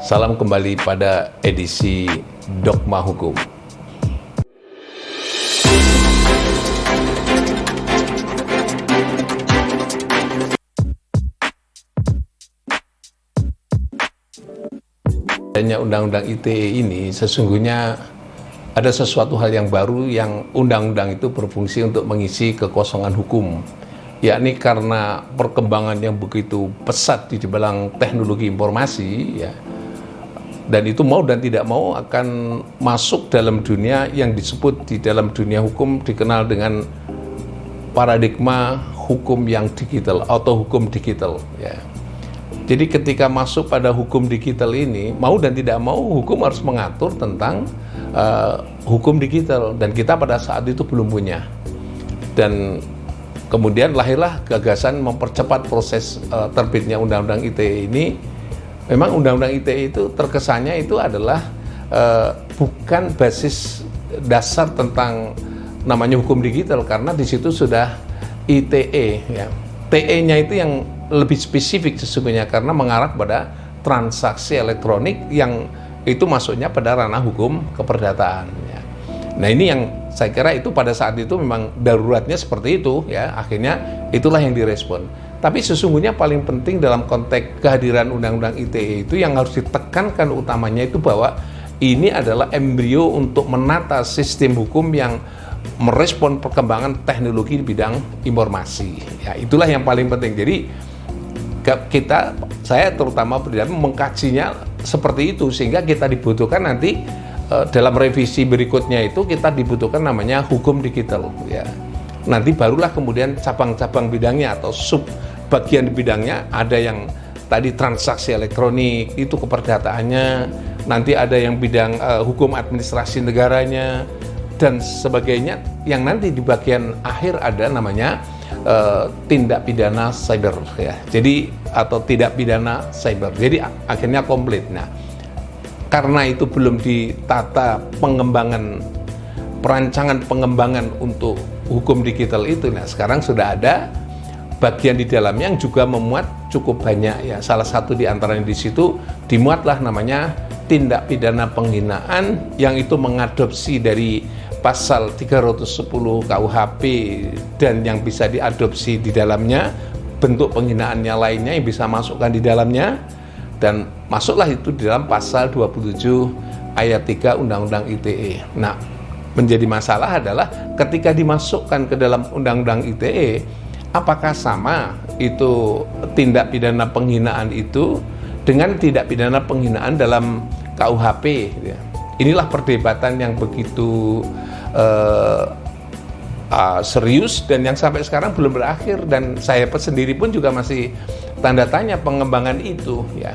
Salam kembali pada edisi Dogma Hukum. Adanya Undang-Undang ITE ini sesungguhnya ada sesuatu hal yang baru yang undang-undang itu berfungsi untuk mengisi kekosongan hukum, yakni karena perkembangan yang begitu pesat di dalam teknologi informasi, ya, dan itu mau dan tidak mau akan masuk dalam dunia yang disebut di dalam dunia hukum dikenal dengan paradigma hukum yang digital atau hukum digital, ya. Jadi ketika masuk pada hukum digital ini, mau dan tidak mau hukum harus mengatur tentang hukum digital, dan kita pada saat itu belum punya. Dan kemudian lahirlah gagasan mempercepat proses terbitnya Undang-Undang ITE ini. Memang Undang-Undang ITE itu terkesannya itu adalah bukan basis dasar tentang namanya hukum digital, karena di situ sudah ITE, ya. TE-nya itu yang lebih spesifik sesungguhnya karena mengarah pada transaksi elektronik yang itu masuknya pada ranah hukum keperdataan, ya. Nah, ini yang saya kira itu pada saat itu memang daruratnya seperti itu, ya. Akhirnya itulah yang direspon. Tapi sesungguhnya paling penting dalam konteks kehadiran Undang-Undang ITE itu yang harus ditekankan utamanya itu bahwa ini adalah embrio untuk menata sistem hukum yang merespon perkembangan teknologi di bidang informasi. Ya, itulah yang paling penting. Jadi saya terutama mengkajinya seperti itu, sehingga kita dibutuhkan nanti dalam revisi berikutnya itu kita dibutuhkan namanya hukum digital, ya. Nanti barulah kemudian cabang-cabang bidangnya atau sub bagian bidangnya, ada yang tadi transaksi elektronik itu keperdataannya, nanti ada yang bidang hukum administrasi negaranya dan sebagainya, yang nanti di bagian akhir ada namanya tindak pidana cyber, ya. Jadi atau tidak pidana cyber. Jadi akhirnya komplit. Nah, karena itu belum ditata perancangan pengembangan untuk hukum digital itu. Nah, sekarang sudah ada bagian di dalamnya yang juga memuat cukup banyak, ya. Salah satu di antaranya di situ dimuatlah namanya tindak pidana penghinaan, yang itu mengadopsi dari pasal 310 KUHP dan yang bisa diadopsi di dalamnya bentuk penghinaannya lainnya yang bisa masukkan di dalamnya, dan masuklah itu di dalam pasal 27 ayat 3 Undang-Undang ITE. Nah, menjadi masalah adalah ketika dimasukkan ke dalam Undang-Undang ITE, apakah sama itu tindak pidana penghinaan itu dengan tindak pidana penghinaan dalam KUHP, ya. Inilah perdebatan yang begitu serius dan yang sampai sekarang belum berakhir, dan saya sendiri pun juga masih tanda tanya pengembangan itu, ya.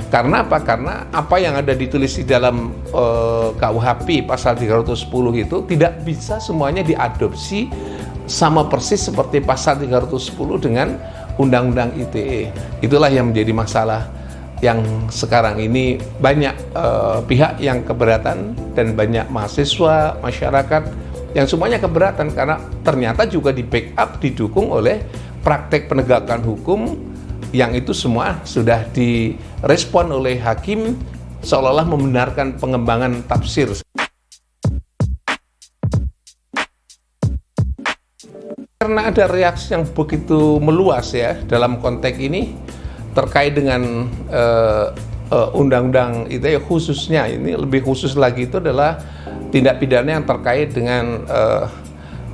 Karena apa? Karena apa yang ada ditulis di dalam KUHP pasal 310 itu tidak bisa semuanya diadopsi sama persis seperti pasal 310 dengan Undang-Undang ITE. Itulah yang menjadi masalah yang sekarang ini banyak pihak yang keberatan dan banyak mahasiswa, masyarakat yang semuanya keberatan karena ternyata juga di backup, didukung oleh praktek penegakan hukum yang itu semua sudah direspon oleh hakim seolah-olah membenarkan pengembangan tafsir. Karena ada reaksi yang begitu meluas, ya, dalam konteks ini terkait dengan Undang-Undang ITE khususnya, ini lebih khusus lagi itu adalah tindak pidana yang terkait dengan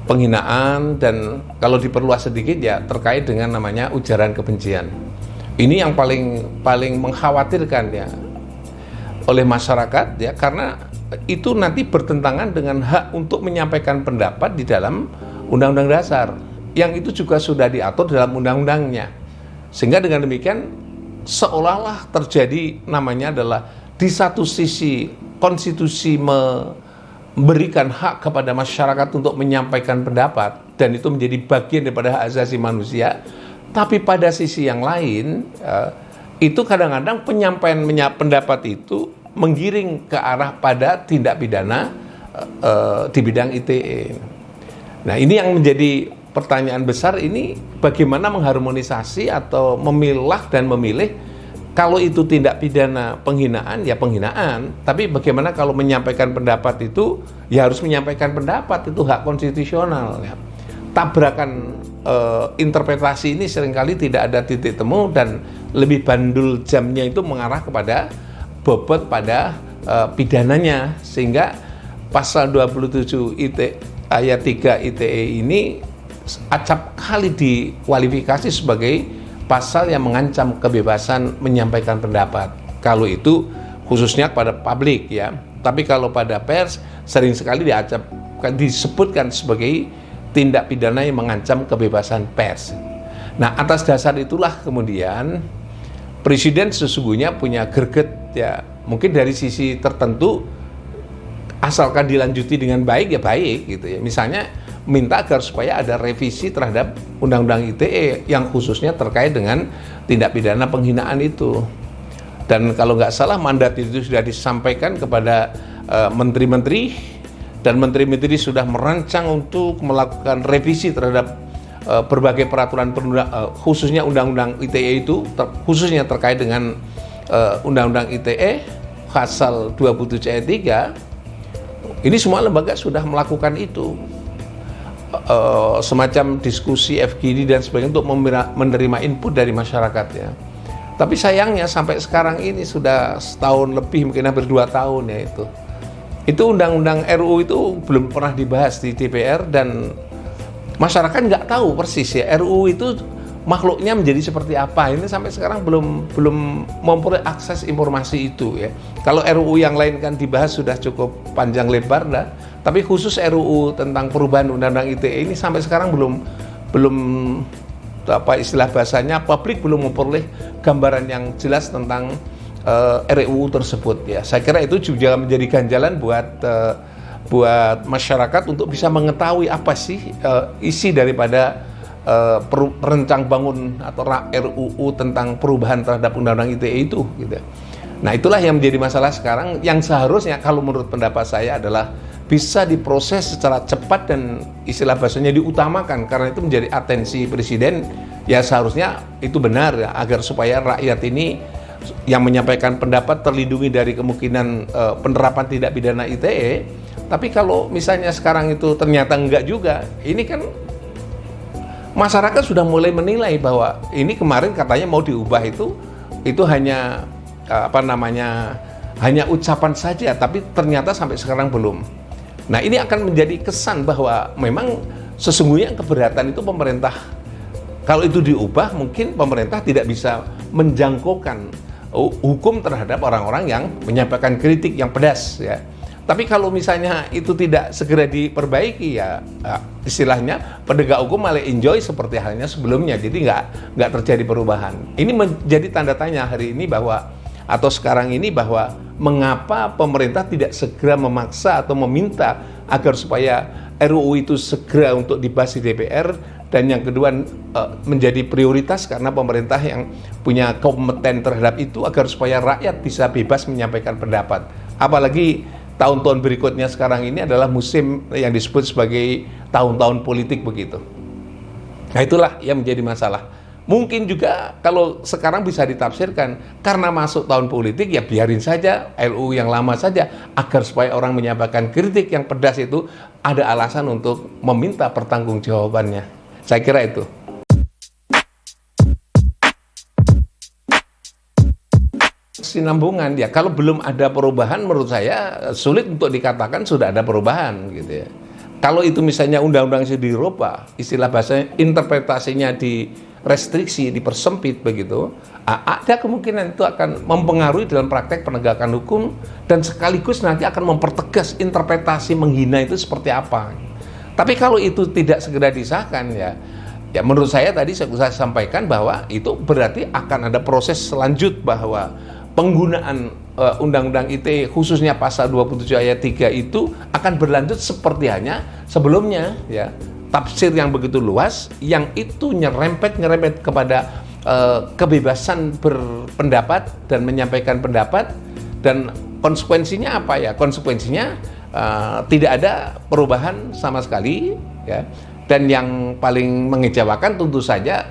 penghinaan, dan kalau diperluas sedikit ya terkait dengan namanya ujaran kebencian. Ini yang paling mengkhawatirkan, ya, oleh masyarakat, ya, karena itu nanti bertentangan dengan hak untuk menyampaikan pendapat di dalam Undang-Undang Dasar, yang itu juga sudah diatur dalam undang-undangnya. Sehingga dengan demikian seolah-olah terjadi namanya adalah di satu sisi konstitusi memberikan hak kepada masyarakat untuk menyampaikan pendapat, dan itu menjadi bagian daripada hak asasi manusia. Tapi pada sisi yang lain, itu kadang-kadang penyampaian pendapat itu menggiring ke arah pada tindak pidana di bidang ITE. Nah, ini yang menjadi pertanyaan besar, ini bagaimana mengharmonisasi atau memilah dan memilih Kalau itu tindak pidana penghinaan, ya penghinaan. Tapi bagaimana kalau menyampaikan pendapat itu, ya harus menyampaikan pendapat, itu hak konstitusional. Ya. Tabrakan interpretasi ini seringkali tidak ada titik temu dan lebih bandul jamnya itu mengarah kepada bobot pada pidananya, sehingga pasal 27 ayat 3 ITE ini acap kali dikualifikasi sebagai pasal yang mengancam kebebasan menyampaikan pendapat. Kalau itu khususnya pada publik ya. Tapi kalau pada pers sering sekali disebutkan sebagai tindak pidana yang mengancam kebebasan pers. Nah, atas dasar itulah kemudian Presiden sesungguhnya punya greget ya. Mungkin dari sisi tertentu asalkan dilanjuti dengan baik ya baik gitu ya. Misalnya minta agar supaya ada revisi terhadap Undang-Undang ITE yang khususnya terkait dengan tindak pidana penghinaan itu. Dan kalau nggak salah mandat itu sudah disampaikan kepada menteri-menteri, dan menteri-menteri sudah merancang untuk melakukan revisi terhadap berbagai peraturan khususnya Undang-Undang ITE itu, khususnya terkait dengan Undang-Undang ITE pasal 27 ayat 3. Ini semua lembaga sudah melakukan itu, semacam diskusi FGD dan sebagainya untuk menerima input dari masyarakat ya. Tapi sayangnya sampai sekarang ini sudah setahun lebih, mungkin hampir 2 tahun ya itu undang-undang RUU itu belum pernah dibahas di DPR dan masyarakat nggak tahu persis ya RUU itu makhluknya menjadi seperti apa. Ini sampai sekarang belum memperoleh akses informasi itu ya. Kalau RUU yang lain kan dibahas sudah cukup panjang lebar dah, tapi khusus RUU tentang perubahan Undang-Undang ITE ini sampai sekarang belum apa istilah bahasanya, publik belum memperoleh gambaran yang jelas tentang RUU tersebut ya. Saya kira itu juga menjadi ganjalan buat masyarakat untuk bisa mengetahui apa sih isi daripada rencang bangun atau RUU tentang perubahan terhadap Undang-Undang ITE itu gitu. Nah, itulah yang menjadi masalah sekarang, yang seharusnya kalau menurut pendapat saya adalah bisa diproses secara cepat dan istilah bahasanya diutamakan, karena itu menjadi atensi presiden. Ya seharusnya itu benar ya, agar supaya rakyat ini yang menyampaikan pendapat terlindungi dari kemungkinan penerapan tindak pidana ITE. Tapi kalau misalnya sekarang itu ternyata enggak juga, ini kan masyarakat sudah mulai menilai bahwa ini kemarin katanya mau diubah itu hanya hanya ucapan saja, tapi ternyata sampai sekarang belum. Nah, ini akan menjadi kesan bahwa memang sesungguhnya keberatan itu pemerintah. Kalau itu diubah, mungkin pemerintah tidak bisa menjangkaukan hukum terhadap orang-orang yang menyampaikan kritik yang pedas ya. Tapi kalau misalnya itu tidak segera diperbaiki ya istilahnya penegak hukum malah enjoy seperti halnya sebelumnya, jadi nggak terjadi perubahan. Ini menjadi tanda tanya hari ini atau sekarang ini bahwa mengapa pemerintah tidak segera memaksa atau meminta agar supaya RUU itu segera untuk dibahas di DPR, dan yang kedua menjadi prioritas karena pemerintah yang punya kompeten terhadap itu agar supaya rakyat bisa bebas menyampaikan pendapat. Apalagi tahun-tahun berikutnya sekarang ini adalah musim yang disebut sebagai tahun-tahun politik begitu. Nah, itulah yang menjadi masalah. Mungkin juga kalau sekarang bisa ditafsirkan karena masuk tahun politik ya biarin saja RUU yang lama saja, agar supaya orang menyampaikan kritik yang pedas itu ada alasan untuk meminta pertanggungjawabannya. Saya kira itu. Sinambungan ya, kalau belum ada perubahan menurut saya sulit untuk dikatakan sudah ada perubahan gitu ya. Kalau itu misalnya undang-undang itu dirubah, istilah bahasanya interpretasinya direstriksi, dipersempit begitu, ada kemungkinan itu akan mempengaruhi dalam praktek penegakan hukum dan sekaligus nanti akan mempertegas interpretasi menghina itu seperti apa. Tapi kalau itu tidak segera disahkan ya menurut saya tadi saya sampaikan bahwa itu berarti akan ada proses selanjut bahwa penggunaan Undang-Undang ITE khususnya pasal 27 ayat 3 itu akan berlanjut seperti hanya sebelumnya ya. Tafsir yang begitu luas yang itu nyerempet kepada kebebasan berpendapat dan menyampaikan pendapat, dan konsekuensinya apa ya? Konsekuensinya tidak ada perubahan sama sekali ya. Dan yang paling mengecewakan tentu saja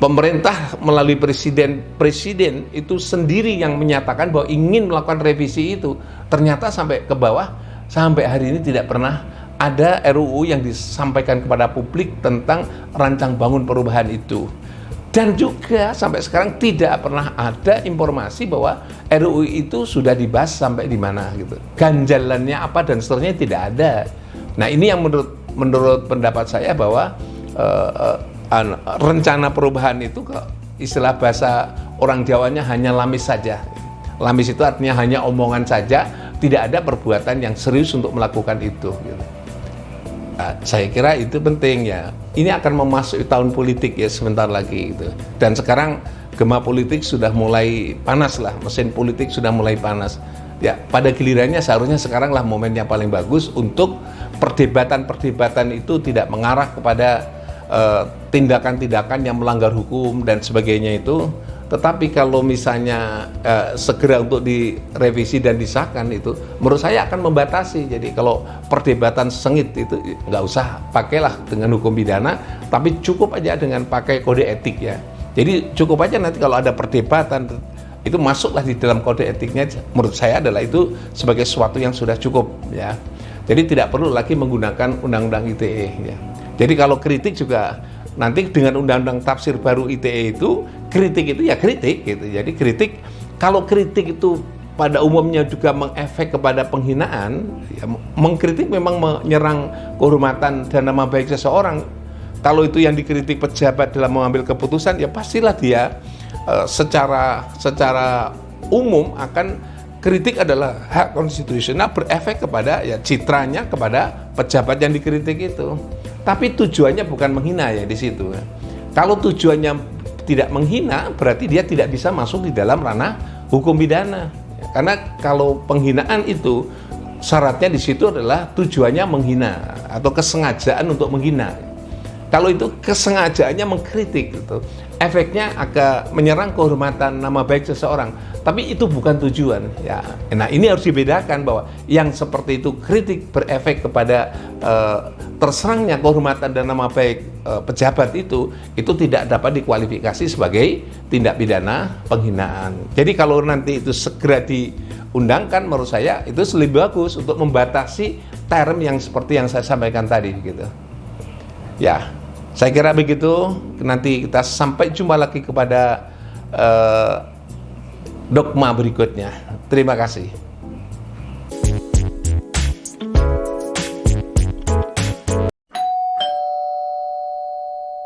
pemerintah melalui presiden itu sendiri yang menyatakan bahwa ingin melakukan revisi itu, ternyata sampai ke bawah, sampai hari ini tidak pernah ada RUU yang disampaikan kepada publik tentang rancang bangun perubahan itu. Dan juga sampai sekarang tidak pernah ada informasi bahwa RUU itu sudah dibahas sampai di mana gitu. Ganjalannya apa dan seterusnya tidak ada. Nah, ini yang menurut pendapat saya bahwa rencana perubahan itu, istilah bahasa orang Jawanya, hanya lamis saja. Lamis itu artinya hanya omongan saja, tidak ada perbuatan yang serius untuk melakukan itu. Gitu. Nah, saya kira itu penting ya. Ini akan memasuki tahun politik ya sebentar lagi gitu. Dan sekarang gema politik sudah mulai panas lah, mesin politik sudah mulai panas. Ya, pada gilirannya seharusnya sekarang lah momen yang paling bagus untuk perdebatan-perdebatan itu tidak mengarah kepada tindakan-tindakan yang melanggar hukum dan sebagainya itu. Tetapi kalau misalnya segera untuk direvisi dan disahkan itu, menurut saya akan membatasi. Jadi kalau perdebatan sengit itu nggak usah pakailah dengan hukum pidana, tapi cukup aja dengan pakai kode etik ya. Jadi cukup aja nanti kalau ada perdebatan itu masuklah di dalam kode etiknya. Menurut saya adalah itu sebagai sesuatu yang sudah cukup ya. Jadi tidak perlu lagi menggunakan undang-undang ITE ya. Jadi kalau kritik juga nanti dengan undang-undang tafsir baru ITE itu, kritik itu ya kritik gitu. Jadi kritik, kalau kritik itu pada umumnya juga mengefek kepada penghinaan, ya, mengkritik memang menyerang kehormatan dan nama baik seseorang. Kalau itu yang dikritik pejabat dalam mengambil keputusan, ya pastilah dia secara umum akan kritik adalah hak konstitusional, berefek kepada ya citranya kepada pejabat yang dikritik itu. Tapi tujuannya bukan menghina ya di situ. Kalau tujuannya tidak menghina, berarti dia tidak bisa masuk di dalam ranah hukum pidana. Karena kalau penghinaan itu syaratnya di situ adalah tujuannya menghina atau kesengajaan untuk menghina. Kalau itu kesengajaannya mengkritik gitu, efeknya agak menyerang kehormatan nama baik seseorang. Tapi itu bukan tujuan ya. Nah, ini harus dibedakan bahwa yang seperti itu kritik berefek kepada terserangnya kehormatan dan nama baik pejabat itu tidak dapat dikualifikasi sebagai tindak pidana penghinaan. Jadi kalau nanti itu segera diundangkan, menurut saya itu lebih bagus untuk membatasi term yang seperti yang saya sampaikan tadi gitu. Ya, saya kira begitu. Nanti kita sampai jumpa lagi kepada dogma berikutnya. Terima kasih.